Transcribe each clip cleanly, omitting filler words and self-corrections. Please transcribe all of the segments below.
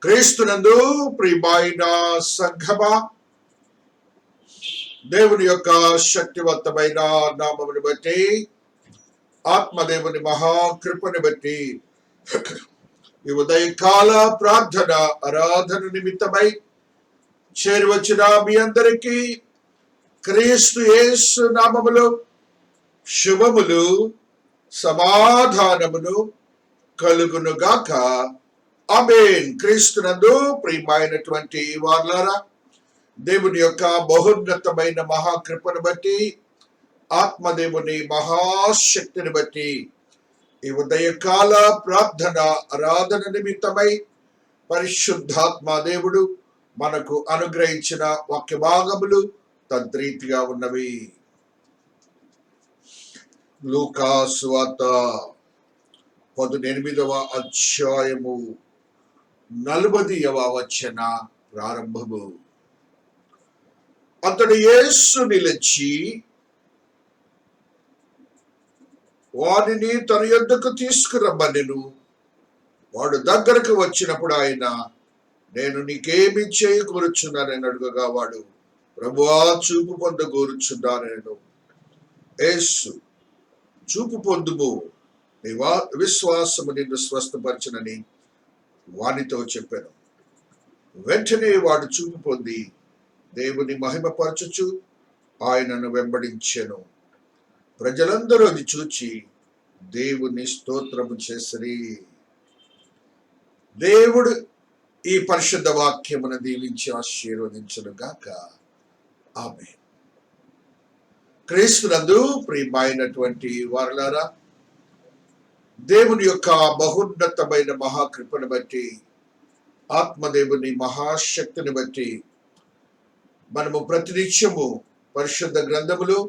క్రీస్తునందు ప్రియమైన సంఘమా, దేవుని యొక్క శక్తివంతమైన నామమును బట్టి, ఆత్మదేవుని మహాకృపను బట్టి ఈ ఉదయకాల ప్రార్థన ఆరాధన నిమిత్తమై చేరువచ్చిన మీ అందరికీ క్రీస్తు యేసు నామములో శుభములు సమాధానమును కలుగునుగాక. ఆమేన్. క్రీస్తునందు ప్రియమైనటువంటి వారలారా, దేవుని యొక్క బహున్నతమైన మహాకృపను బట్టి, ఆత్మదేవుని మహాశక్తిని బట్టి ఈ ఉదయకాల ప్రార్థన ఆరాధన నిమిత్తమై పరిశుద్ధాత్మ దేవుడు మనకు అనుగ్రహించిన వాక్య భాగములు తద్రీతిగా ఉన్నవి. లూకా సువార్త 18వ అధ్యాయము 40వ వచన ప్రారంభము. అతడు యేసు నిలిచి వాడిని తన యొద్దకు తీసుకురమ్మనెను. వాడు దగ్గరకు వచ్చినప్పుడు ఆయన, నేను నీకేమి చేయకూరుచున్నానని అడుగగా వాడు, ప్రభువా, చూపు పొందగోరుచున్నానెను. యేసు, చూపు పొందుము, నీ విశ్వాసము నిన్ను స్వస్థపరచునని వానితో చెప్పాను. వెంటనే వాడు చూపు పొంది దేవుని మహిమపరచుచు ఆయనను వెంబడించెను. ప్రజలందరూ అది చూచి దేవుని స్తోత్రము చేసిరి. దేవుడు ఈ పరిశుద్ధ వాక్యమును దీవించి ఆశీర్వదించును గాక. ఆమేన్. క్రీస్తునందు ప్రియమైనటువంటి వారలారా, దేవుని యొక్క బహున్నతమైన మహాకృపను బట్టి, ఆత్మదేవుని మహాశక్తిని బట్టి మనము ప్రతినిత్యము పరిశుద్ధ గ్రంథములు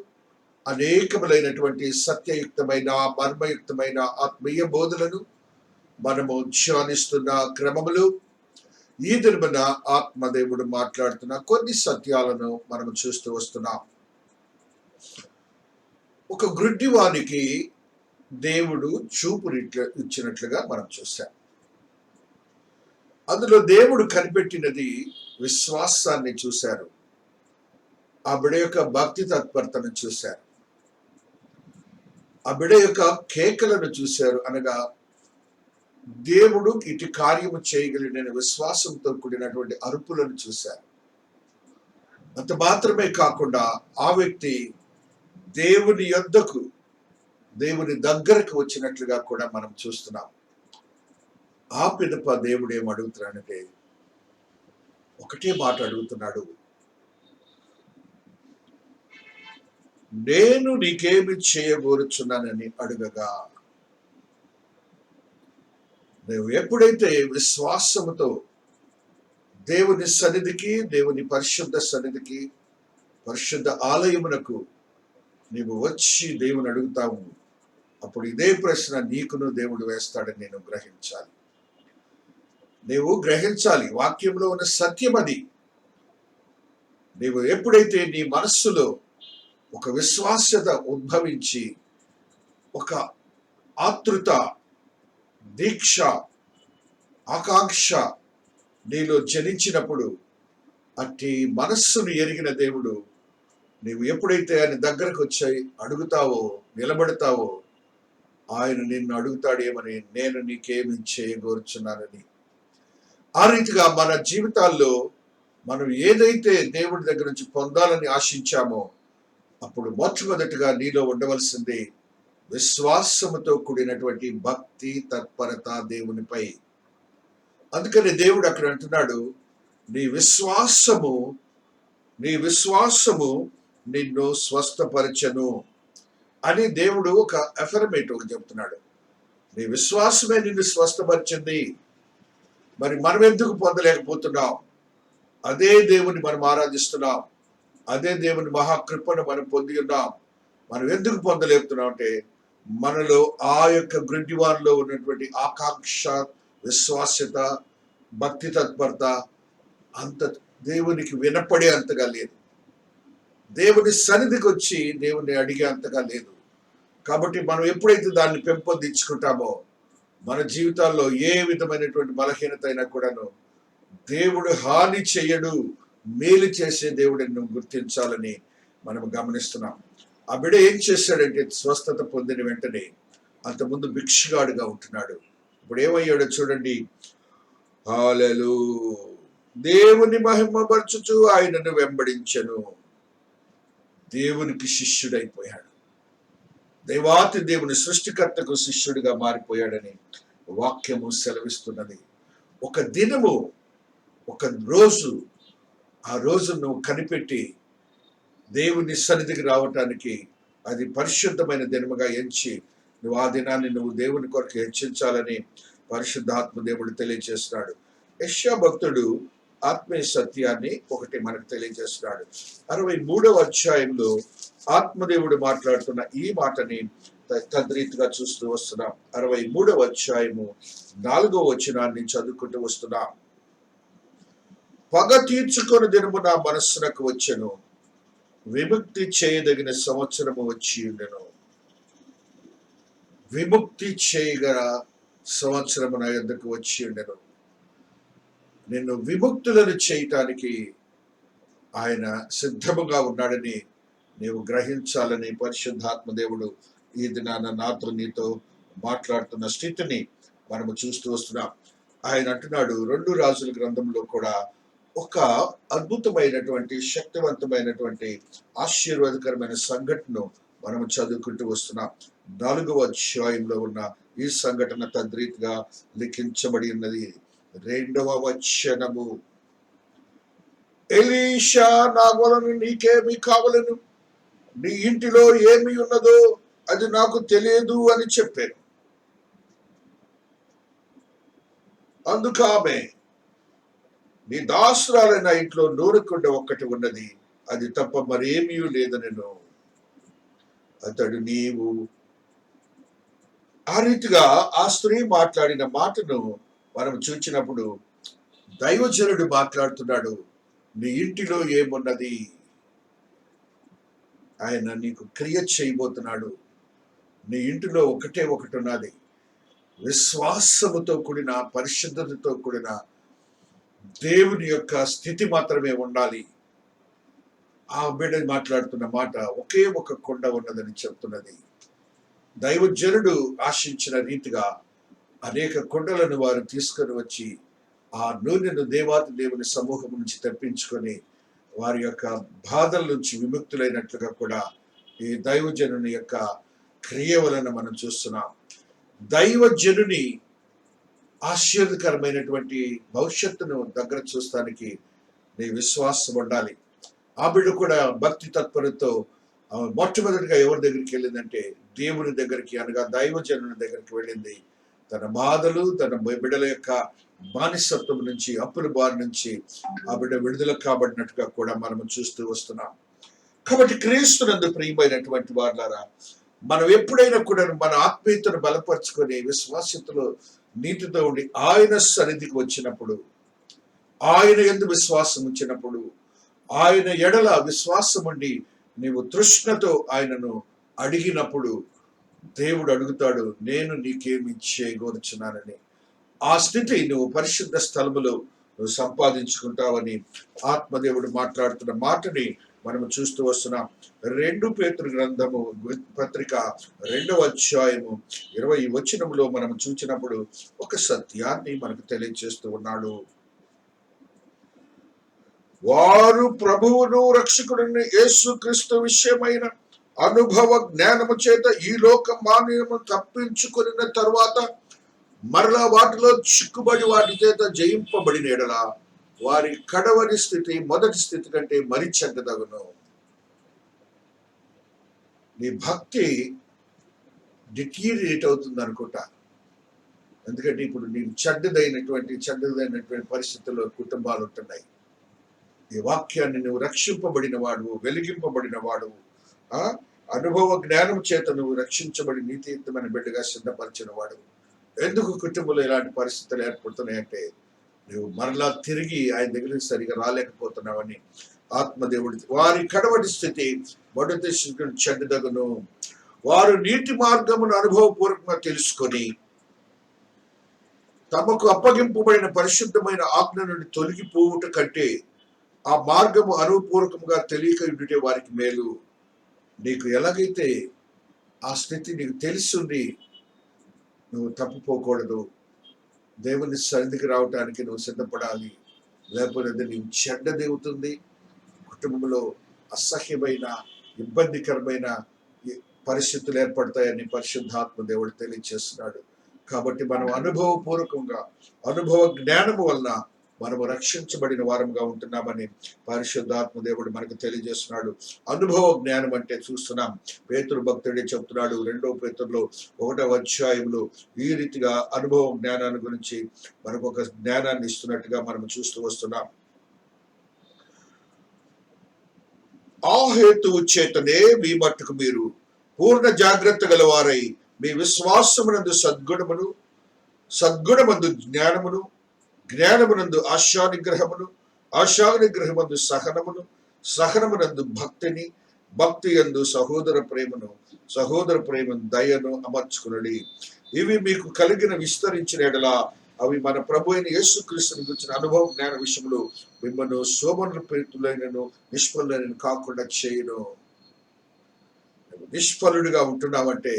అనేకములైనటువంటి సత్యయుక్తమైన మర్మయుక్తమైన ఆత్మీయ బోధలను మనము ధ్యానిస్తున్న క్రమములు, ఈ దినమున ఆత్మదేవుడు మాట్లాడుతున్న కొన్ని సత్యాలను మనము చూస్తూ వస్తున్నాం. ఒక గ్రుడ్డివానికి దేవుడు చూపుని ఇచ్చినట్లుగా మనం చూసాం. అందులో దేవుడు కనిపెట్టినది విశ్వాసాన్ని చూశారు, ఆ బిడ యొక్క భక్తి తత్పరతను చూశారు, ఆ బిడ యొక్క కేకలను చూశారు. అనగా దేవుడు ఇటు కార్యము చేయగలిగిన విశ్వాసంతో కూడినటువంటి అరుపులను చూశారు. అంత మాత్రమే కాకుండా ఆ వ్యక్తి దేవుని యొద్దకు, దేవుని దగ్గరకు వచ్చినట్లుగా కూడా మనం చూస్తున్నాం. ఆ పిదప దేవుడు ఏం అడుగుతున్నాడంటే, ఒకటే మాట అడుగుతున్నాడు, నేను నీకేమి చేయగోరుచున్నానని అడుగగా, నువ్వు ఎప్పుడైతే విశ్వాసముతో దేవుని సన్నిధికి, దేవుని పరిశుద్ధ సన్నిధికి, పరిశుద్ధ ఆలయమునకు నీవు వచ్చి దేవుని అడుగుతావు, అప్పుడు ఇదే ప్రశ్న నీకును దేవుడు వేస్తాడని నేను గ్రహించాలి. నీవు గ్రహించాలి, వాక్యంలో ఉన్న సత్యం అది. నీవు ఎప్పుడైతే నీ మనస్సులో ఒక విశ్వాస్యత ఉద్భవించి, ఒక ఆతృత, దీక్ష, ఆకాంక్ష నీలో జనించినప్పుడు, అట్టి మనస్సును ఎరిగిన దేవుడు నీవు ఎప్పుడైతే ఆయన దగ్గరకు వచ్చి అడుగుతావో, నిలబడతావో, ఆయన నిన్ను అడుగుతాడేమని, నేను నీకేమి చేయగోరుచున్నానని. ఆ రీతిగా మన జీవితాల్లో మనం ఏదైతే దేవుడి దగ్గర నుంచి పొందాలని ఆశించామో, అప్పుడు మొట్టమొదటిగా నీలో ఉండవలసింది విశ్వాసముతో కూడినటువంటి భక్తి తత్పరత దేవునిపై. అందుకని దేవుడు అక్కడ అంటున్నాడు, నీ విశ్వాసము నిన్ను స్వస్థపరచను అని దేవుడు ఒక అఫర్మేటివ్ చెప్తున్నాడు. నీ విశ్వాసమే నిన్ను స్వస్థపరిచింది. మరి మనం ఎందుకు పొందలేకపోతున్నాం? అదే దేవుని మనం ఆరాధిస్తున్నాం, అదే దేవుని మహాకృపను మనం పొంది ఉన్నాం. మనం ఎందుకు పొందలేపుతున్నాం అంటే, మనలో ఆ యొక్క గ్రుడ్డివారిలో ఉన్నటువంటి ఆకాంక్ష, విశ్వాస్యత, భక్తి తత్పరత అంత దేవునికి వినపడే అంతగా లేదు. దేవుని సన్నిధికి వచ్చి దేవుని అడిగే అంతగా లేదు. కాబట్టి మనం ఎప్పుడైతే దాన్ని పెంపొందించుకుంటామో, మన జీవితాల్లో ఏ విధమైనటువంటి బలహీనత అయినా కూడాను దేవుడు హాని చేయడు, మేలు చేసే దేవుడిని నువ్వు గుర్తించాలని మనం గమనిస్తున్నాం. ఆ బిడ్డ ఏం చేశాడంటే స్వస్థత పొందిన వెంటనే అంతకుముందు భిక్షగాడుగా ఉంటున్నాడు. ఇప్పుడు ఏమయ్యాడో చూడండి. హల్లెలూయా. దేవుని మహిమపరచుచు ఆయనను వెంబడించెను. దేవునికి శిష్యుడైపోయాడు. దేవాతి దేవుని సృష్టికర్తకు శిష్యుడిగా మారిపోయాడని వాక్యము సెలవిస్తున్నది. ఒక దినము, ఒక రోజు, ఆ రోజు నువ్వు కనిపెట్టి దేవుని సన్నిధికి రావటానికి అది పరిశుద్ధమైన దినముగా ఎంచి నువ్వు ఆ దినాన్ని నువ్వు దేవుని కొరకు హెచ్చించాలని పరిశుద్ధాత్మ దేవుడు తెలియజేస్తున్నాడు. యెషయా భక్తుడు ఆత్మీయ సత్యాన్ని ఒకటి మనకు తెలియజేస్తున్నాడు. 63వ అధ్యాయంలో ఆత్మదేవుడు మాట్లాడుతున్న ఈ మాటని తద్రీతిగా చూస్తూ వస్తున్నాం. 63వ అధ్యాయము 4వ వచనాన్ని చదువుకుంటూ వస్తున్నాం. పగ తీర్చుకొని దినము నా మనస్సునకు వచ్చెను, విముక్తి చేయదగిన సంవత్సరము వచ్చి ఉండెను. విముక్తి చేయగల సంవత్సరము నా యొద్దకు వచ్చి ఉండెను. నిన్ను విముక్తులను చేయటానికి ఆయన సిద్ధముగా ఉన్నాడని నీవు గ్రహించాలని పరిశుద్ధాత్మ దేవుడు ఈ దినాన నాతో నీతో మాట్లాడుతున్న స్థితిని మనము చూస్తూ వస్తున్నాం. ఆయన అంటున్నాడు, 2 రాజుల గ్రంథంలో కూడా ఒక అద్భుతమైనటువంటి, శక్తివంతమైనటువంటి, ఆశీర్వాదకరమైన సంఘటనను మనము చదువుకుంటూ వస్తున్నాం. 4వ అధ్యాయంలో ఉన్న ఈ సంఘటన తద్రీతిగా లిఖించబడి ఉన్నది. 2వ వచనము. ఎలీషా, నా వలన నీకేమి కావలను, నీ ఇంటిలో ఏమి ఉన్నదో అది నాకు తెలియదు అని చెప్పాను. అందుకు ఆమె, నీ దాసురాలైన ఇంట్లో నూనెకుండ ఒక్కటి ఉన్నది, అది తప్ప మరేమీ లేదనెను. అతడు, నీవు ఆ రీతిగా ఆ స్త్రీ మాట్లాడిన మాటను మనం చూచినప్పుడు దైవజనుడు మాట్లాడుతున్నాడు. నీ ఇంటిలో ఏమున్నది, ఆయన నీకు క్రియ చేయబోతున్నాడు. నీ ఇంటిలో ఒకటే ఒకటి ఉన్నది. విశ్వాసముతో కూడిన, పరిశుద్ధతతో కూడిన దేవుని యొక్క స్థితి మాత్రమే ఉండాలి. ఆ బిడ్డ మాట్లాడుతున్న మాట, ఒకే ఒక కొండ ఉన్నదని చెప్తున్నది. దైవజనుడు ఆశించిన రీతిగా అనేక కొండలను వారు తీసుకొని వచ్చి ఆ నూనెను దేవాతి దేవుని సమూహం నుంచి తెప్పించుకొని వారి యొక్క బాధల నుంచి విముక్తులైనట్లుగా కూడా ఈ దైవజనుని యొక్క క్రియ వలన మనం చూస్తున్నాం. దైవజనుని ఆశీర్వదకరమైనటువంటి భవిష్యత్తును దగ్గర చూస్తానికి నీ విశ్వాసం ఉండాలి. ఆ బిడ్డ కూడా భక్తి తత్పరతో మొట్టమొదటిగా ఎవరి దగ్గరికి వెళ్ళిందంటే దేవుని దగ్గరికి, అనగా దైవజనుని దగ్గరికి వెళ్ళింది. తన బాధలు, తన బిడ్డల యొక్క బానిసత్వం నుంచి, అప్పుల బారి నుంచి ఆ బిడ్డ విడుదల కాబడినట్టుగా కూడా మనం చూస్తూ వస్తున్నాం. కాబట్టి క్రీస్తునందు ప్రియమైనటువంటి వారులారా, మనం ఎప్పుడైనా కూడా మన ఆత్మీయతను బలపరుచుకొని విశ్వాసతలో నీతితో ఉండి ఆయన సన్నిధికి వచ్చినప్పుడు, ఆయన యందు విశ్వాసం ఉంచినప్పుడు, ఆయన ఎడల విశ్వాసం ఉండి నీవు తృష్ణతో ఆయనను అడిగినప్పుడు దేవుడు అడుగుతాడు, నేను నీకేమి చేయగోరుచున్నానని. ఆ స్థితి నువ్వు పరిశుద్ధ స్థలములో నువ్వు సంపాదించుకుంటావని ఆత్మదేవుడు మాట్లాడుతున్న మాటని మనము చూస్తూ వస్తున్నాం. 2 పేతురు గ్రంథము పత్రిక 2వ అధ్యాయము 20వ వచనములో మనం చూచినప్పుడు ఒక సత్యాన్ని మనకు తెలియజేస్తూ ఉన్నాడు. వారు ప్రభువును రక్షకుడిని యేసుక్రీస్తు విషయమైన అనుభవ జ్ఞానము చేత ఈ లోక మాన్యము తప్పించుకున్న తరువాత మరలా వాటిలో చిక్కుబడి వాటి చేత జయింపబడిన ఎడల వారి కడవరి స్థితి మొదటి స్థితి కంటే మరి చెడ్డదగును. నీ భక్తి డిటీరియేట్ అవుతుంది అనుకుంటా. ఎందుకంటే ఇప్పుడు నీకు చెడ్డదైనటువంటి పరిస్థితుల్లో కుటుంబాలు ఉంటున్నాయి. ఈ వాక్యాన్ని నువ్వు రక్షింపబడిన వాడు, వెలిగింపబడిన వాడు, అనుభవ జ్ఞానం చేత నువ్వు రక్షించబడి నీతియుక్తమైన బిడ్డగా సిద్ధపరిచిన వాడు. ఎందుకు కుటుంబంలో ఇలాంటి పరిస్థితులు ఏర్పడుతున్నాయంటే నువ్వు మరలా తిరిగి ఆయన దగ్గరికి సరిగా రాలేకపోతున్నావని ఆత్మదేవుడి. వారి కడవటి స్థితి మొదటి చెడ్డదగును. వారు నీతి మార్గమును అనుభవపూర్వకంగా తెలుసుకొని తమకు అప్పగింపబడిన పరిశుద్ధమైన ఆజ్ఞ నుండి తొలగిపోవుట కంటే ఆ మార్గము అనుపూర్వకంగా తెలియక ఉండుటే వారికి మేలు. నీకు ఎలాగైతే ఆ స్థితి నీకు తెలుసుండి నువ్వు తప్పిపోకూడదు, దేవుని సన్నిధికి రావటానికి నువ్వు సిద్ధపడాలి. లేకపోతే నీవు చెడ్డ దేవుతుంది, కుటుంబంలో అసహ్యమైన ఇబ్బందికరమైన పరిస్థితులు ఏర్పడతాయని పరిశుద్ధాత్మ దేవుడు తెలియజేస్తున్నాడు. కాబట్టి మనం అనుభవపూర్వకంగా అనుభవ జ్ఞానము వలన మనము రక్షించబడిన వారంగా ఉంటున్నామని పరిశుద్ధాత్మ దేవుడు మనకు తెలియజేస్తున్నాడు. అనుభవ జ్ఞానం అంటే చూస్తున్నాం, పేతురు భక్తుడే చెప్తున్నాడు 2వ పేతురులో 1వ అధ్యాయంలో ఈ రీతిగా అనుభవ జ్ఞానాన్ని గురించి మనకు ఒక జ్ఞానాన్ని ఇస్తున్నట్టుగా మనం చూస్తూ వస్తున్నాం. ఆ హేతువు చేతనే మీ మట్టుకు మీరు పూర్ణ జాగ్రత్త గలవారై మీ విశ్వాసమునందు సద్గుణమందు జ్ఞానమును, జ్ఞానమునందు ఆశానిగ్రహమును, ఆశానిగ్రహమందు సహనమునందు భక్తిని, భక్తి యందు సహోదర ప్రేమను దయను అమర్చుకునడి. ఇవి మీకు కలిగిన విస్తరించిన ఎడలా అవి మన ప్రభు అయిన యేసుక్రీస్తుని గురించిన అనుభవ జ్ఞాన విషయంలో మిమ్మల్ని శోభనప్రీతులైనను నిష్ఫలులైన కాకుండా చేయను. నిష్ఫలుడిగా ఉంటున్నావంటే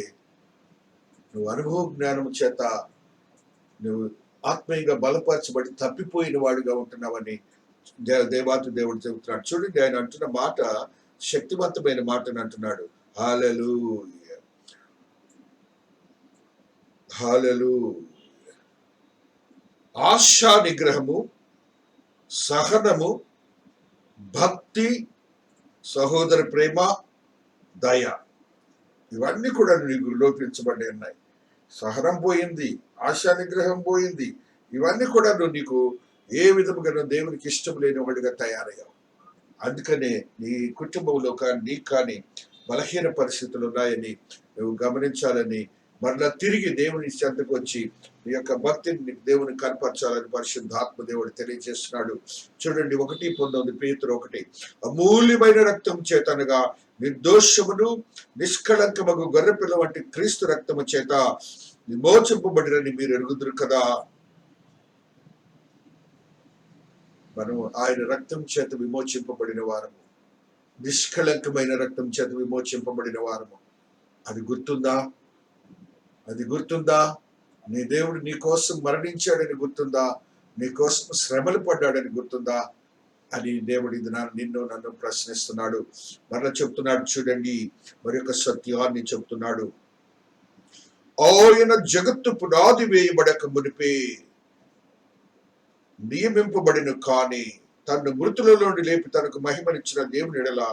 నువ్వు అనుభవ జ్ఞానం చేత నువ్వు ఆత్మీయంగా బలపరచబడి తప్పిపోయిన వాడుగా ఉంటున్నావని దేవాతి దేవుడు చెబుతున్నాడు. చూడండి, ఆయన అంటున్న మాట శక్తివంతమైన మాటను అంటున్నాడు. హల్లెలూయా, హల్లెలూయా. ఆశా నిగ్రహము, సహనము, భక్తి, సహోదర ప్రేమ, దయ, ఇవన్నీ కూడా నీకు లోపించబడి ఉన్నాయి. సహనం పోయింది, ఆశా నిగ్రహం పోయింది. ఇవన్నీ కూడా నీకు ఏ విధముగా దేవునికి ఇష్టం లేని వాడిగా తయారయ్యావు. అందుకనే నీ కుటుంబంలో కానీ నీకు కానీ బలహీన పరిస్థితులు ఉన్నాయని నువ్వు గమనించాలని, మరలా తిరిగి దేవుని చెంతకు వచ్చి నీ యొక్క భక్తిని దేవుని కనపరచాలని పరిశుద్ధాత్మ దేవుడు తెలియజేస్తున్నాడు. చూడండి, 1:19 పేతురు 1, అమూల్యమైన రక్తం చేతనగా నిర్దోషమును నిష్కళంకమగు గొర్రెపిల్ల వంటి క్రీస్తు రక్తము చేత విమోచింపబడినని మీరు ఎరుగుదురు కదా. మనం ఆయన రక్తం చేత విమోచింపబడిన వారము, నిష్కళంకమైన రక్తం చేత విమోచింపబడిన వారము. అది గుర్తుందా? అది గుర్తుందా? నీ దేవుడు నీ కోసం మరణించాడని గుర్తుందా? నీ కోసం శ్రమలు పడ్డాడని గుర్తుందా అని దేవుడు ఇది నిన్ను నన్ను ప్రశ్నిస్తున్నాడు. మరలా చెప్తున్నాడు. చూడండి, మరి యొక్క సత్యాన్ని చెప్తున్నాడు. ఆయన జగత్తు పునాది వేయబడక మునిపే నియమింపబడిన కానీ తను మృతులలో నుండి లేపి తనకు మహిమనిచ్చిన దేవుని ఎడల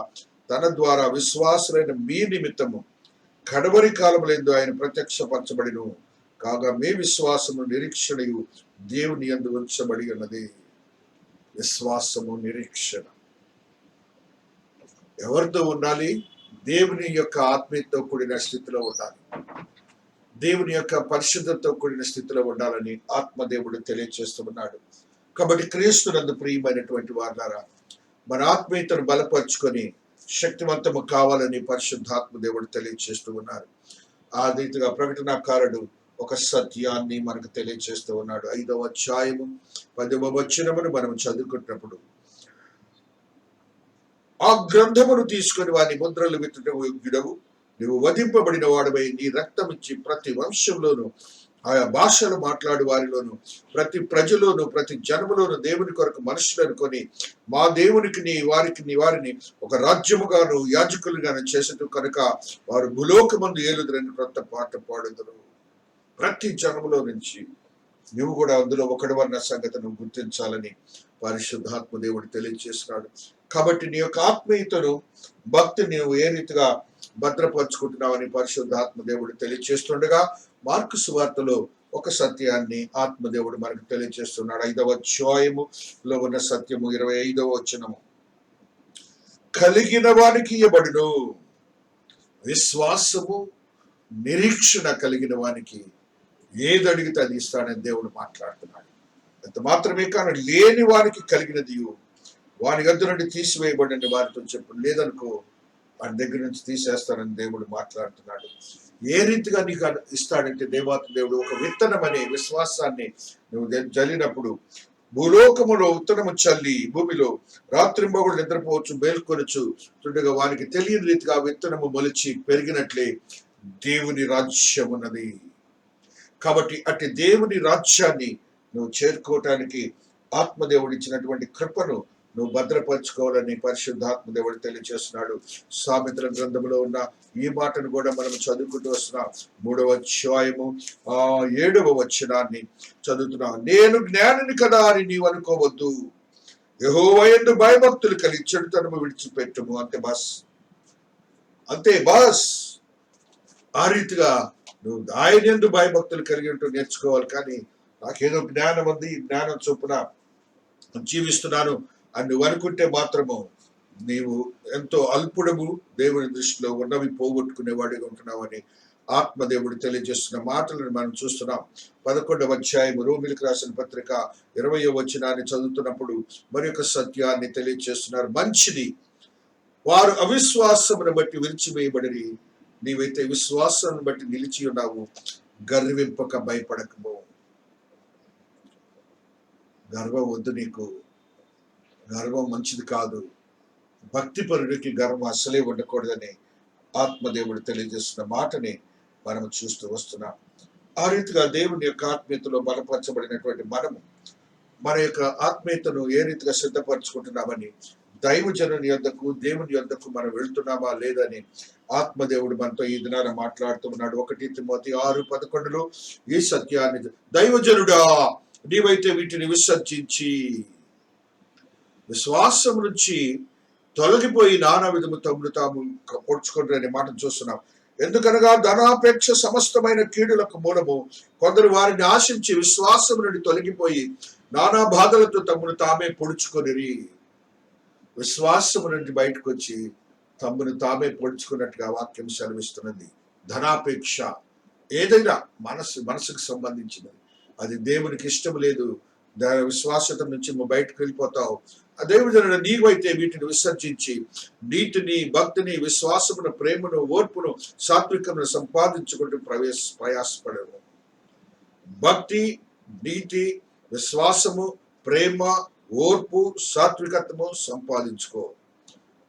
తన ద్వారా విశ్వాసులైన మీ నిమిత్తము కడవరి కాలములందు ఆయన ప్రత్యక్షపరచబడిను కాగా మీ విశ్వాసము నిరీక్షణయు దేవుని యందు ఉంచబడి ఉన్నది. విశ్వాసము, నిరీక్షణ ఎవరితో ఉండాలి? దేవుని యొక్క ఆత్మీయతో కూడిన స్థితిలో ఉండాలి. దేవుని యొక్క పరిశుద్ధతో కూడిన స్థితిలో ఉండాలని ఆత్మదేవుడు తెలియజేస్తున్నాడు. కాబట్టి క్రీస్తునందు ప్రియమైనటువంటి వారులారా, మన ఆత్మీయతను బలపరుచుకొని శక్తివంతము కావాలని పరిశుద్ధాత్మ దేవుడు తెలియజేస్తూ ఉన్నారు. ఆ రీతిగా ప్రకటనాకారుడు ఒక సత్యాన్ని మనకు తెలియజేస్తూ ఉన్నాడు. 5వ అధ్యాయము 10వ వచనమును మనం చదువుకున్నప్పుడు, ఆ గ్రంథమును తీసుకుని వాని ముద్రలు విత్తుటకు యోగ్యుడవు, నువ్వు వధింపబడిన వాడిపై నీ రక్తం ఇచ్చి ప్రతి వంశంలోను ఆయా భాషలు మాట్లాడు వారిలోను ప్రతి ప్రజలోను ప్రతి జనములోను దేవుని కొరకు మనుషులను కొని మా దేవునికి వారిని ఒక రాజ్యముగాను యాజకులుగాను చేసేటు కనుక వారు భూలోకమందు ఏలుదురని కొత్త పాట పాడుదురు. ప్రతి జనములో నుంచి నువ్వు కూడా అందులో ఒకడవన్న సంగతిని గుర్తించాలని పరిశుద్ధాత్మ దేవుడు తెలియజేస్తున్నాడు. కాబట్టి నీ యొక్క ఆత్మీయతను, భక్తిని నువ్వు ఏ రీతిగా భద్రపరుచుకుంటున్నావని పరిశుద్ధాత్మ దేవుడు తెలియజేస్తుండగా మార్కు సువార్తలో ఒక సత్యాన్ని ఆత్మదేవుడు మనకు తెలియజేస్తున్నాడు. 5వ అధ్యాయములో ఉన్న సత్యము 25వ వచనము, కలిగిన వానికి ఇవ్వబడును. విశ్వాసము, నిరీక్షణ కలిగిన వానికి ఏది అడిగితే అది ఇస్తాడని దేవుడు మాట్లాడుతున్నాడు. అంత మాత్రమే కానీ లేని వారికి కలిగినది వాని గద్దు నుండి తీసివేయబడిన వారితో చెప్పు. లేదనుకో, వాడి దగ్గర నుంచి తీసేస్తానని దేవుడు మాట్లాడుతున్నాడు. ఏ రీతిగా నీకు ఇస్తాడంటే దేవుడు ఒక విత్తనం అనే విశ్వాసాన్ని నువ్వు జల్లినప్పుడు భూలోకములో విత్తనము చల్లి భూమిలో రాత్రింబగుడు నిద్రపోవచ్చు మేల్కొనొచ్చు చుండగా వారికి తెలియని రీతిగా విత్తనము మొలిచి పెరిగినట్లే దేవుని రాజ్యం ఉన్నది. కాబట్టి అట్టి దేవుని రాజ్యాన్ని నువ్వు చేరుకోవటానికి ఆత్మదేవుడు ఇచ్చినటువంటి కృపను నువ్వు భద్రపరచుకోవాలని పరిశుద్ధాత్మదేవుడు తెలియజేస్తున్నాడు. సామెతల గ్రంథంలో ఉన్న ఈ మాటను కూడా మనం చదువుకుంటూ వస్తున్నాం. 3వ అధ్యాయము 7వ వచనాన్ని చదువుతున్నాం. నేను జ్ఞానిని కదా అని నీవు అనుకోవద్దు, యెహోవా యందు భయభక్తులు కలిగి చెడుతనము విడిచిపెట్టుము. అంతే బాస్. ఆ రీతిగా నువ్వు ఆయన యందు భయభక్తులు కలిగి ఉంటూ నేర్చుకోవాలి. కానీ నాకేదో జ్ఞానం ఉంది, ఈ జ్ఞానం చొప్పున జీవిస్తున్నాను అని నువ్వు అనుకుంటే మాత్రము నీవు ఎంతో అల్పుడము, దేవుని దృష్టిలో ఉన్నవి పోగొట్టుకునేవాడిగా ఉంటున్నావని ఆత్మదేవుడు తెలియజేస్తున్న మాటలను మనం చూస్తున్నాం. 11వ అధ్యాయం రోమిలకు రాసిన పత్రిక 20వ వచనాన్ని చదువుతున్నప్పుడు మరి ఒక సత్యాన్ని తెలియజేస్తున్నారు. మంచిది, వారు అవిశ్వాసమును బట్టి విరిచివేయబడి, నీవైతే విశ్వాసాన్ని బట్టి నిలిచి ఉన్నావు. గర్వింపక భయపడకము. గర్వం వద్దు నీకు. గర్వం మంచిది కాదు. భక్తిపరుడికి గర్వం అసలే ఉండకూడదని ఆత్మదేవుడు తెలియజేస్తున్న మాటని మనం చూస్తూ వస్తున్నాం. ఆ రీతిగా దేవుని యొక్క ఆత్మీయతలో బలపరచబడినటువంటి మనము మన యొక్క ఆత్మీయతను ఏ రీతిగా సిద్ధపరచుకుంటున్నామని, దైవజనుని యొద్దకు దేవుని యొద్దకు మనం వెళ్తున్నామా లేదని ఆత్మదేవుడు మనతో ఈ దినాన మాట్లాడుతున్నాడు. 1 తిమోతి 6:11 ఈ సత్యాన్ని, దైవజనుడా నీవైతే వీటిని విసర్జించి విశ్వాసం నుంచి తొలగిపోయి నానా విధము తమ్ముడు తాము పొడుచుకుంటారు అనే మాట చూస్తున్నాం. ఎందుకనగా ధనాపేక్ష సమస్తమైన కీడులకు మూలము. కొందరు వారిని ఆశించి విశ్వాసం నుండి తొలగిపోయి నానా బాధలతో తమ్మును తామే పొడుచుకొనిరి. విశ్వాసము నుండి బయటకు వచ్చి తమ్మును తామే పొడుచుకున్నట్టుగా వాక్యం సెలవిస్తున్నది. ధనాపేక్ష ఏదైనా మనసుకు సంబంధించినది, అది దేవునికి ఇష్టం లేదు. విశ్వాసత నుంచి బయటకు వెళ్ళిపోతావు. దేవుడు నీవైతే వీటిని విసర్జించి నీతిని, భక్తిని, విశ్వాసమును, ప్రేమను, ఓర్పును, సాత్వికమును సంపాదించుకుంటూ ప్రయాసపడము. భక్తి, నీతి, విశ్వాసము, ప్రేమ, ఓర్పు, సాత్వికత్వము సంపాదించుకో.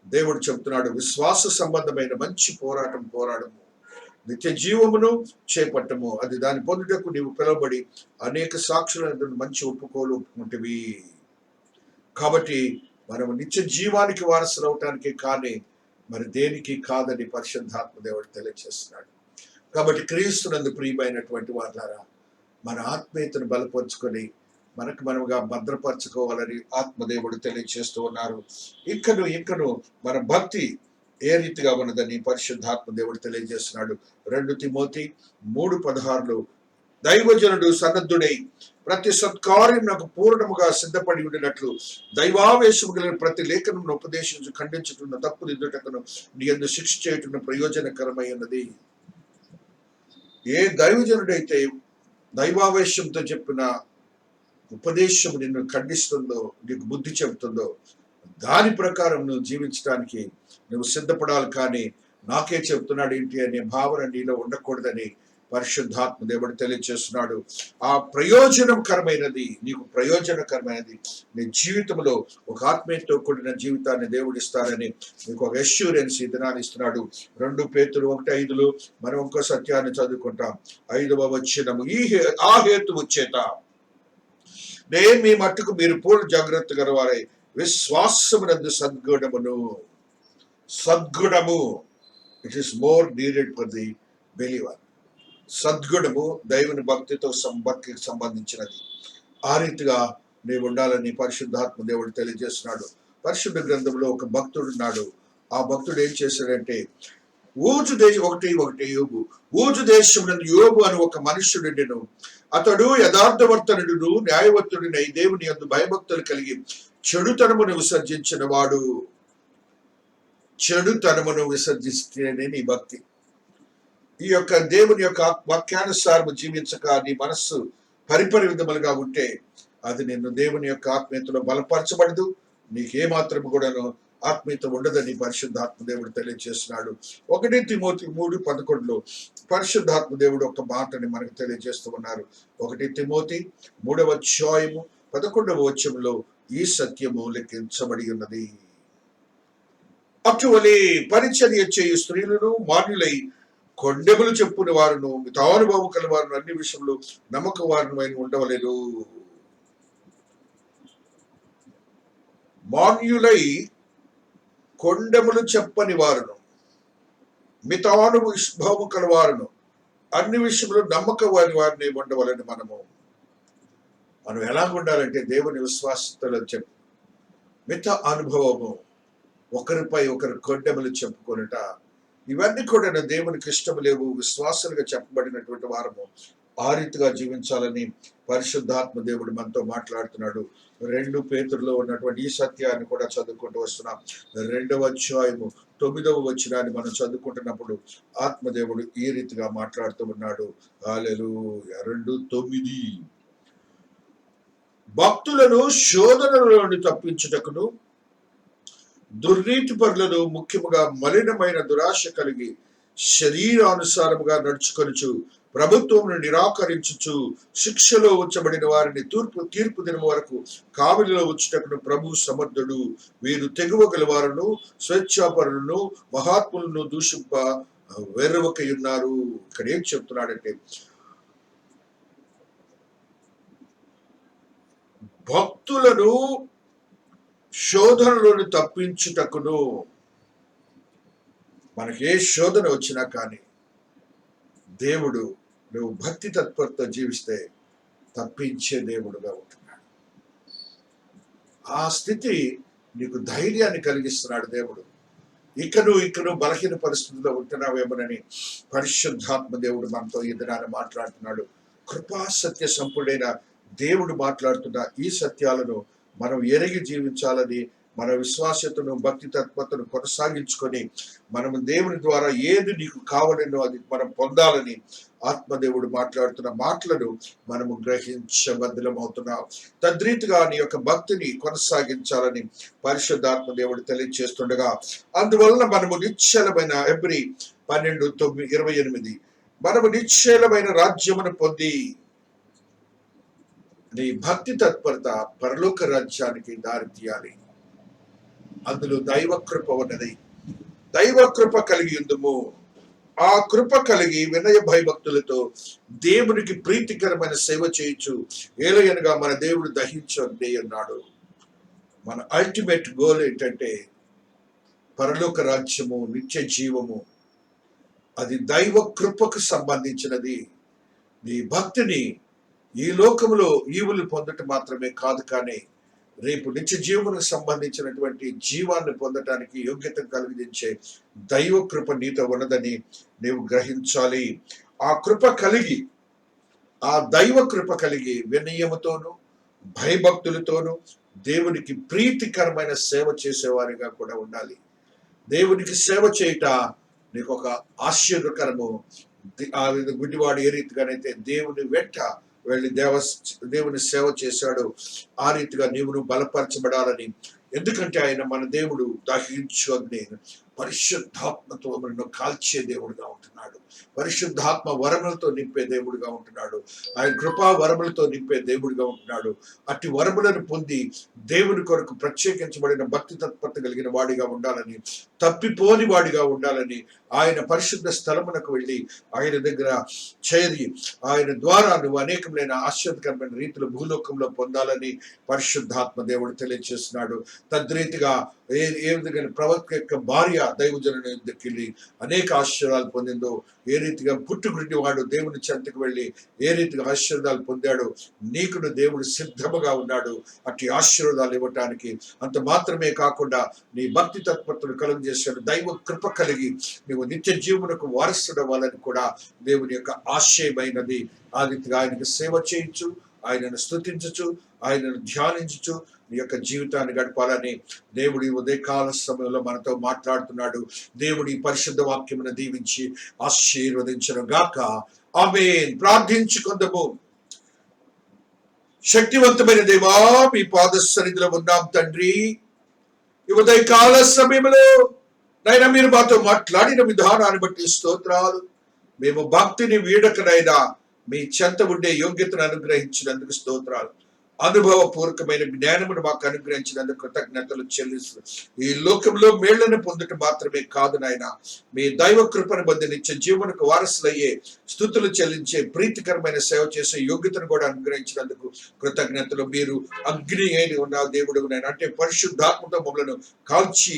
దేవుడు చెబుతున్నాడు, విశ్వాస సంబంధమైన మంచి పోరాడము, నిత్య జీవమును చేపట్టము. అది దాని పొందుటకు నీవు పిలువబడి అనేక సాక్షులను మంచి ఒప్పుకుంటివి. కాబట్టి మనం నిత్య జీవానికి వారసులు అవటానికి కానీ మరి దేనికి కాదని పరిశుద్ధాత్మ దేవుడు తెలియజేస్తున్నాడు. కాబట్టి క్రీస్తునందు ప్రియమైనటువంటి వారులారా, మన ఆత్మీయతను బలపరుచుకొని మనకు మనముగా భద్రపరచుకోవాలని ఆత్మదేవుడు తెలియజేస్తూ ఉన్నారు. ఇంకను మన భక్తి ఏ రీతిగా ఉన్నదని పరిశుద్ధాత్మ దేవుడు తెలియజేస్తున్నాడు. 2 తిమోతి 3:16 దైవజనుడు సన్నద్ధుడై ప్రతి సత్కార్యం నాకు పూర్ణముగా సిద్ధపడి ఉండినట్లు దైవావేశము కలిగిన ప్రతి లేఖనమును ఉపదేశించి ఖండించుతున్న తప్పు దిద్దుటకును నీ యందు శిక్ష చేయుటను ప్రయోజనకరమై ఉన్నది. ఏ దైవజనుడైతే దైవావేశంతో చెప్పిన ఉపదేశము నిన్ను ఖండిస్తుందో, నీకు బుద్ధి చెబుతుందో, దాని ప్రకారం నువ్వు జీవించడానికి నువ్వు సిద్ధపడాలి. కానీ నాకే చెబుతున్నాడు ఏంటి అనే భావన నీలో ఉండకూడదని పరిశుద్ధాత్మ దేవుడు తెలియజేస్తున్నాడు. ఆ ప్రయోజనకరమైనది, నీకు ప్రయోజనకరమైనది నీ జీవితంలో ఒక ఆత్మీయతతో కూడిన జీవితాన్ని దేవుడు ఇస్తారని నీకు ఒక అష్యూరెన్స్ ఈ దినాన్ని ఇస్తున్నాడు. 2 పేతురు 1:5 మనం ఇంకో సత్యాన్ని చదువుకుంటాం. 5వ వచనము, ఆ హేతువు చేత నేను మీ మట్టుకు మీరు పూర్ణ జాగ్రత్త గలవారై విశ్వాసమునందు సద్గుణము it is more needed for the believer. సద్గుణము దైవుని భక్తికి సంబంధించినది. ఆ రీతిగా నీవు ఉండాలని పరిశుద్ధాత్మ దేవుడు తెలియజేస్తున్నాడు. పరిశుద్ధ గ్రంథంలో ఒక భక్తుడు ఉన్నాడు. ఆ భక్తుడు ఏం చేశాడంటే, ఊజు దేశమునందు యోబు అని ఒక మనుష్యుడుండెను. అతడు యథార్థవర్తనుడును న్యాయవర్తుడినై దేవుని యందు భయభక్తులు కలిగి చెడుతనమును విసర్జించిన వాడు. చెడుతనమును విసర్జిస్తేనే నీ భక్తి. ఈ యొక్క దేవుని యొక్క వాక్యానుసారము జీవించక నీ మనస్సు పరిపరి విధములుగా ఉంటే అది నిన్ను దేవుని యొక్క ఆత్మీయతలో బలపరచబడదు. నీకేమాత్రం కూడాను ఆత్మీయత ఉండదని పరిశుద్ధాత్మ దేవుడు తెలియజేస్తున్నాడు. 1 తిమోతి 3:11 పరిశుద్ధాత్మ దేవుడు ఒక మాటని మనకు తెలియజేస్తూ ఉన్నారు. 1 తిమోతి 3:11 ఈ సత్యము లెక్కించబడి ఉన్నది. అటువలే పరిచర్య చేయు స్త్రీలను మాన్యులై కొండెములు చెప్పుని వారును మితానుభవం కల వారును అన్ని విషయంలో నమ్మక వారిని ఉండవలేదు. మాన్యులై కొండెములు చెప్పని వారును మితానుభవం కల వారును అన్ని విషయంలో నమ్మక వారిని ఉండవలని మనం ఎలా ఉండాలంటే దేవుని విశ్వాసతలో మిత అనుభవము, ఒకరిపై ఒకరు కొండెములు చెప్పుకొనుట, ఇవన్నీ కూడా దేవునికి ఇష్టం లేవు. విశ్వాసులుగా చెప్పబడినటువంటి వారము ఆ రీతిగా జీవించాలని పరిశుద్ధాత్మ దేవుడు మనతో మాట్లాడుతున్నాడు. 2 పేతురులో ఉన్నటువంటి ఈ సత్యాన్ని కూడా చదువుకుంటూ వస్తున్నాం. 2వ అధ్యాయము 9వ వచనాన్ని మనం చదువుకుంటున్నప్పుడు ఆత్మదేవుడు ఈ రీతిగా మాట్లాడుతూ ఉన్నాడు. హల్లెలూయా. 2:9 భక్తులను శోధనలోని తప్పించుటకును దుర్నీతి పరులను ముఖ్యముగా మలినమైన దురాశ కలిగి శరీరానుసారముగా నడుచుకొనుచు ప్రభుత్వమును నిరాకరించుచు శిక్షలో ఉంచబడిన వారిని తీర్పు దినం వరకు కావలిలో ఉంచుటకును ప్రభు సమర్థుడు. వీరు తెగువగల వారును స్వేచ్ఛాపరులను మహాత్ములను దూషింప వెర్రవకై ఉన్నారు. ఇక్కడ ఏం చెప్తున్నాడంటే, భక్తులను శోధనలోని తప్పించుటకును, మనకి ఏ శోధన వచ్చినా కానీ దేవుడు నువ్వు భక్తి తత్పరతో జీవిస్తే తప్పించే దేవుడుగా ఉంటున్నాడు. ఆ స్థితి నీకు ధైర్యాన్ని కలిగిస్తున్నాడు దేవుడు. ఇకను బలహీన పరిస్థితుల్లో ఉంటున్నావేమోనని పరిశుద్ధాత్మ దేవుడు మనతో ఈ దినాన్ని మాట్లాడుతున్నాడు. కృపా సత్య సంపూర్ణైన దేవుడు మాట్లాడుతున్న ఈ సత్యాలను మనం ఎరిగి జీవించాలని, మన విశ్వాసతను భక్తి తత్పరతను కొనసాగించుకొని మనము దేవుని ద్వారా ఏది నీకు కావాలనో అది మనం పొందాలని ఆత్మదేవుడు మాట్లాడుతున్న మాటలను మనము గ్రహించబద్ధులమవుతున్నాం. తద్రీతిగా నీ యొక్క భక్తిని కొనసాగించాలని పరిశుద్ధాత్మ దేవుడు తెలియజేస్తుండగా, అందువలన మనము నిశ్చలమైన Hebrew 12:28 మనము నిశ్చలమైన రాజ్యమును పొంది నీ భక్తి తత్పరత పరలోక రాజ్యానికి దారి తీయాలి. అందులో దైవ కృప ఉన్నది. దైవ కృప కలిగి ఉందుము. ఆ కృప కలిగి వినయ భయభక్తులతో దేవునికి ప్రీతికరమైన సేవ చేయొచ్చు. ఏలయనగా మన దేవుడు దహించండి అన్నాడు. మన అల్టిమేట్ గోల్ ఏంటంటే పరలోక రాజ్యము, నిత్య జీవము. అది దైవ కృపకు సంబంధించినది. నీ భక్తిని ఈ లోకంలో ఈవులు పొందటం మాత్రమే కాదు, కానీ రేపు నిత్య జీవనకు సంబంధించినటువంటి జీవాన్ని పొందటానికి యోగ్యత కలిగించే దైవ కృప నీతో ఉన్నదని నీవు గ్రహించాలి. ఆ కృప కలిగి, ఆ దైవ కృప కలిగి వినయముతోను భయభక్తులతోనూ దేవునికి ప్రీతికరమైన సేవ చేసేవారిగా కూడా ఉండాలి. దేవునికి సేవ చేయుట నీకు ఒక ఆశ్చర్యకరము. ఆ గుడ్డివాడు ఏ రీతిగానైతే దేవుని వెంట వెళ్ళి దేవుని సేవ చేశాడు, ఆ రీతిగా నీవును బలపరచబడాలని. ఎందుకంటే ఆయన మన దేవుడు దహించు అగ్ని, పరిశుద్ధాత్మతో మనను కాల్చే దేవుడుగా ఉంటున్నాడు. పరిశుద్ధాత్మ వరములతో నింపే దేవుడుగా ఉంటున్నాడు. ఆయన కృపా వరములతో నింపే దేవుడుగా ఉంటున్నాడు. అట్టి వరములను పొంది దేవుని కొరకు ప్రత్యేకించబడిన భక్తి తత్పరత కలిగిన వాడిగా ఉండాలని, తప్పిపోని వాడిగా ఉండాలని, ఆయన పరిశుద్ధ స్థలమునకు వెళ్ళి ఆయన దగ్గర చేరి ఆయన ద్వారా నువ్వు అనేకమైన ఆశ్చర్యకరమైన రీతిలో భూలోకంలో పొందాలని పరిశుద్ధాత్మ దేవుడు తెలియజేస్తున్నాడు. తద్రీతిగా ఏ విధంగా ప్రవక్త యొక్క భార్య దైవజనుని దగ్గరికి వెళ్ళి అనేక ఆశ్చర్యాలు పొందిందో, ఏ రీతిగా పుట్టుగుడ్డి వాడు దేవుని చెంతకు వెళ్ళి ఏ రీతిగా ఆశీర్వాదాలు పొందాడు, నీకును దేవుడు సిద్ధముగా ఉన్నాడు అట్టి ఆశీర్వాదాలు ఇవ్వటానికి. అంత మాత్రమే కాకుండా నీ భక్తి తత్పరతను కలుగజేశాడు. దైవ కృప కలిగి నువ్వు నిత్య జీవనకు వారసుడవ్వాలని కూడా దేవుని యొక్క ఆశయమైనది. ఆ రీతిగా ఆయనకు సేవ చేయొచ్చు, ఆయనను స్తుతించచ్చు, ఆయనను ధ్యానించచ్చు, నీ యొక్క జీవితాన్ని గడపాలని దేవుడి ఉదయకాల సమయంలో మనతో మాట్లాడుతున్నాడు. దేవుడి పరిశుద్ధ వాక్యమును దీవించి ఆశీర్వదించను గాక. ఆమేన్. ప్రార్థించుకుందాము. శక్తివంతమైన దేవా, మీ పాద సన్నిధిలో ఉన్నాం తండ్రి. ఈ ఉదయకాల సమయంలో నైనా మీరు మాతో మాట్లాడిన విధానాన్ని బట్టి స్తోత్రాలు. మేము భక్తిని వీడకనైనా మీ చెంత ఉండే యోగ్యతను అనుగ్రహించినందుకు స్తోత్రాలు. అనుభవపూర్వకమైన జ్ఞానమును మాకు అనుగ్రహించినందుకు కృతజ్ఞతలు చెల్లిస్తూ, ఈ లోకంలో మేళ్లను పొందుట మాత్రమే కాదు నాయన, మీ దైవ కృపను పొంది నిత్య జీవనకు వారసులయ్యే, స్థుతులు చెల్లించే, ప్రీతికరమైన సేవ చేసే యోగ్యతను కూడా అనుగ్రహించినందుకు కృతజ్ఞతలు. మీరు అగ్ని అయిన ఉన్న దేవుడు నాయన, అంటే పరిశుద్ధాత్మతో మమ్మలను కాల్చి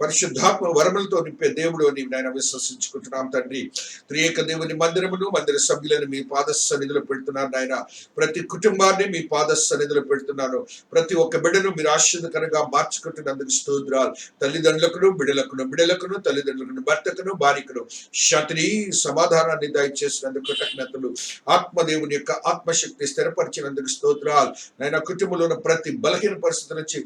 పరిశుద్ధాత్మ వరములతో నింపే దేవుడు అని నాయన విశ్వసించుకుంటున్నాం తండ్రి. త్రియేక దేవుని మందిరమును, మందిర సభ్యులను మీ పాద సన్నిధిలో పెడుతున్నారు నాయన. ప్రతి కుటుంబాన్ని మీ పాద సన్నిధిలో పెడుతున్నాను. ప్రతి ఒక్క బిడ్డను మీరు ఆశీర్వదకరంగా మార్చుకుంటున్నందుకు స్తోత్రాలు. తల్లిదండ్రులకును బిడ్డలకును తల్లిదండ్రులకును భర్తకును భార్యకును శాంతిని సమాధానాన్ని దయచేసినందుకు కృతజ్ఞతలు. ఆత్మదేవుని యొక్క ఆత్మశక్తి స్థిరపరిచినందుకు స్తోత్రాలు. నాయన కుటుంబంలో ఉన్న ప్రతి బలహీన పరిస్థితుల నుంచి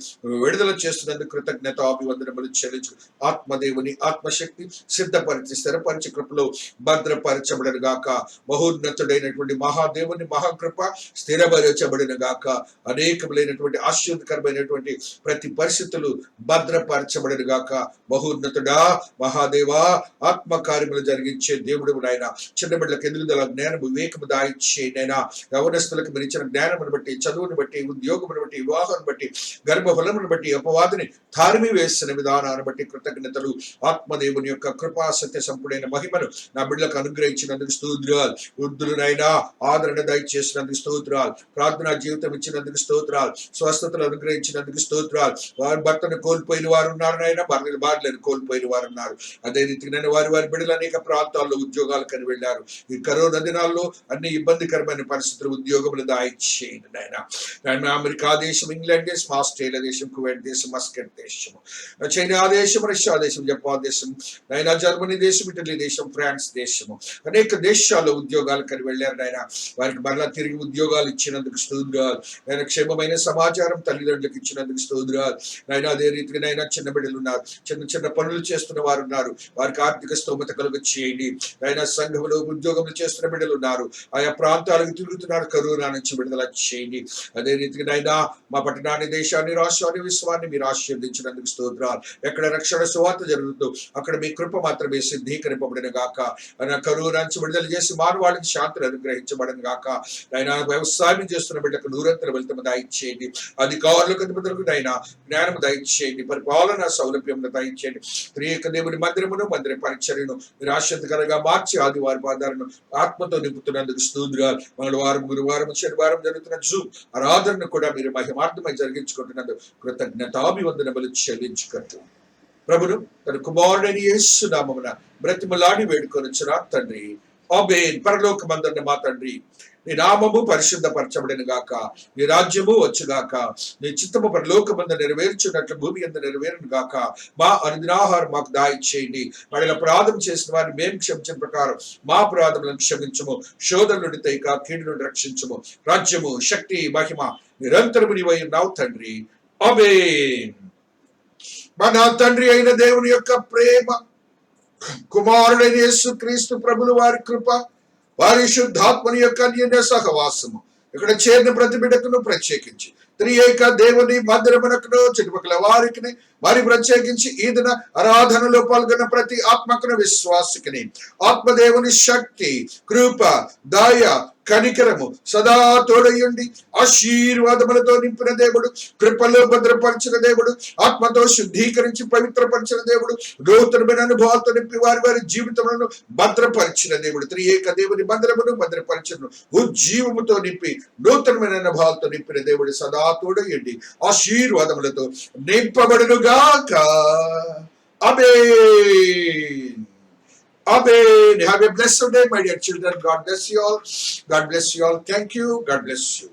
విడుదల చేస్తున్నందుకు కృతజ్ఞత అభివందనములు చెల్లించు. ఆత్మదేవుని ఆత్మశక్తి సిద్ధపరిచి స్థిరపరిచి కృపలో భద్రపరచబడను గాక. మహోన్నతుడైనటువంటి మహాదేవుని మహాకృప స్థిరపరచబడిన గాక. అనేకములైనటువంటి ఆశీర్వదకరమైనటువంటి ప్రతి పరిస్థితులు భద్రపరచబడిన గాక. మహోన్నతుడా మహాదేవా, ఆత్మకార్యములు జరిగించే దేవుడు నాయన. చిన్న బిడ్డలకు ఎదుగుదల, జ్ఞానం, వివేకము దాయిచ్చేనైనా. యవనస్తులకు మీరు ఇచ్చిన జ్ఞానమును బట్టి, చదువును బట్టి, ఉద్యోగమును బట్టి, వివాహాన్ని బట్టి, గర్భఫలమును బట్టి, అపవాదిని తారిమి వేసిన విధానాన్ని బట్టి కృతజ్ఞతలు. ఆత్మదేవుని యొక్క కృపా సత్య సంపూర్ణమైన మహిమను నా బిడ్డలకు అనుగ్రహించినందుకు స్తోత్రాలు. వృద్ధులనైనా ఆదరణ దయచేసినందుకు స్తోత్రాలు. ప్రార్థనా జీవితం ఇచ్చినందుకు స్తోత్రాలు. స్వస్థతలు అనుగ్రహించినందుకు స్తోత్రాలు. వారి భర్తను కోల్పోయిన వారు ఉన్నారు నాయన, భార్యలను కోల్పోయిన వారు ఉన్నారు. అదే రీతిగా వారి బిడ్డలు అనేక ప్రాంతాల్లో ఉద్యోగాలు కని వెళ్ళారు. ఈ కరోనా దినాల్లో అన్ని ఇబ్బందికరమైన పరిస్థితులు, ఉద్యోగములు దాయిచ్చేయండి నాయన. అమెరికా దేశం, ఇంగ్లాండ్ దేశం, ఆస్ట్రేలియా దేశం, కువైట్ దేశం, మస్కట్ దేశం, చైనా దేశం, రష్యా దేశం, జపాన్ దేశం, నాయన జర్మనీ దేశం, ఇటలీ దేశం, ఫ్రాన్స్ దేశము, అనేక దేశాల్లో ఉద్యోగాలు కని వెళ్ళారు నాయన. వారికి మరలా తిరిగి ఉద్యోగాలు ఇచ్చినందుకు స్తోత్రాలు. ఆయన క్షేమమైన సమాచారం తల్లిదండ్రులకు ఇచ్చినందుకు స్తోత్రాలు. నాయన అదే రీతిగా నాయన చిన్న బిడ్డలు ఉన్నారు, చిన్న చిన్న పనులు చేస్తున్న వారు ఉన్నారు. వారికి ఆర్థిక స్తోమత కలుగ చేయండి. ఆయన సంఘంలో ఉద్యోగములు చేస్తున్న బిడ్డలు ఉన్నారు, ఆయా ప్రాంతాలకు తిరుగుతున్నారు. కరోనా నుంచి విడుదల చేయండి. అదే రీతిగా నాయన మా పట్టణాన్ని, దేశాన్ని, రాష్ట్రాన్ని, విశ్వాన్ని మీరు ఆశీర్వదించినందుకు స్తోత్రాలు. ఎక్కడ రక్షణ సువార్త జరుగుతుందో అక్కడ మీ కృప మాత్రమే సిద్ధీకరింపబడిన గాక. ఆయన కరోనా నుంచి విడుదల చేసి మానవాళికి శాంతిని అనుగ్రహించబడిన గాక. ఆయన వ్యవసాయం చేస్తున్న బిడ్డకు నూరంతర వెళ్తాము దయచేయండి. అధికారులకు అధిపతులకు నైనా జ్ఞానము దయచేయండి. పరిపాలన సౌలభ్యం దయచేయండి. త్రియేక దేవుని మందిరమును, మందిర పరిచర్యను మీరు ఆశ్చర్యకరంగా మార్చి ఆదివారం ఆధారను ఆత్మతో నింపుతున్నందుకు స్తోత్రాలు. మంగళవారం, గురువారం, శనివారం జరుగుతున్న జూమ్ ఆరాధనను కూడా మీరు మహిమార్థమై జరిగించుకుంటున్నందుకు కృతజ్ఞతాభివందనములు చెల్లించుకుంటూ ప్రభును తన కుమారుడైన యేసు నామమున బ్రతిమలాడి వేడుకొనుచున్నా తండ్రి. ఆమేన్. పరలోకమందున్న మా తండ్రి, నీ నామము పరిశుద్ధపరచబడిన గాక. నీ రాజ్యము వచ్చుగాక. నీ చిత్తము పరలోకమందు నెరవేర్చున్నట్లు భూమి యందు నెరవేరును గాక. మా అనుదినాహారం మాకు దయచేయండి. వాడిని అపరాధం చేసిన వారిని మేము క్షమించిన ప్రకారం మా అపరాధములను క్షమించము. శోధన నుండి తైక కీడు నుండి రక్షించము. రాజ్యము, శక్తి, మహిమ నిరంతరము నీవై ఉన్నావు తండ్రి. ఆమేన్. మన తండ్రి అయిన దేవుని యొక్క ప్రేమ, కుమారుడైన యేసు క్రీస్తు ప్రభులు వారి కృప, వారి శుద్ధాత్మని యొక్క అన్యోన్య సహవాసము ఇక్కడ చేరిన ప్రతి బిడ్డకును ప్రత్యేకించి త్రియేక దేవుని మందిరమునకును చుట్టుపక్కల వారికి మరి ప్రత్యేకించి ఈ దిన ఆరాధనలో పాల్గొన్న ప్రతి ఆత్మకును విశ్వాసికిని ఆత్మదేవుని శక్తి, కృప, దయ, కనికరము సదా తోడయుండి ఆశీర్వాదములతో నింపిన దేవుడు, కృపలో భద్రపరిచిన దేవుడు, ఆత్మతో శుద్ధీకరించి పవిత్రపరిచిన దేవుడు, నూతనమైన అనుభవాలతో నింపి వారి వారి జీవితములను భద్రపరిచిన దేవుడు. త్రియేక దేవుని మందిరమును భద్రపరిచిన ఉజ్జీవముతో నింపి నూతనమైన అనుభవాలతో నింపిన దేవుడు సదా తోడయుండి ఆశీర్వాదములతో నింపబడును గాక. ఆమేన్. Amen. Have a blessed day, my dear children. God bless you all. God bless you all. Thank you. God bless you.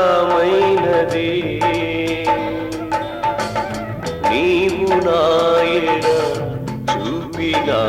శాశ్వతమైనది నీవు నా ఎడ చూపినా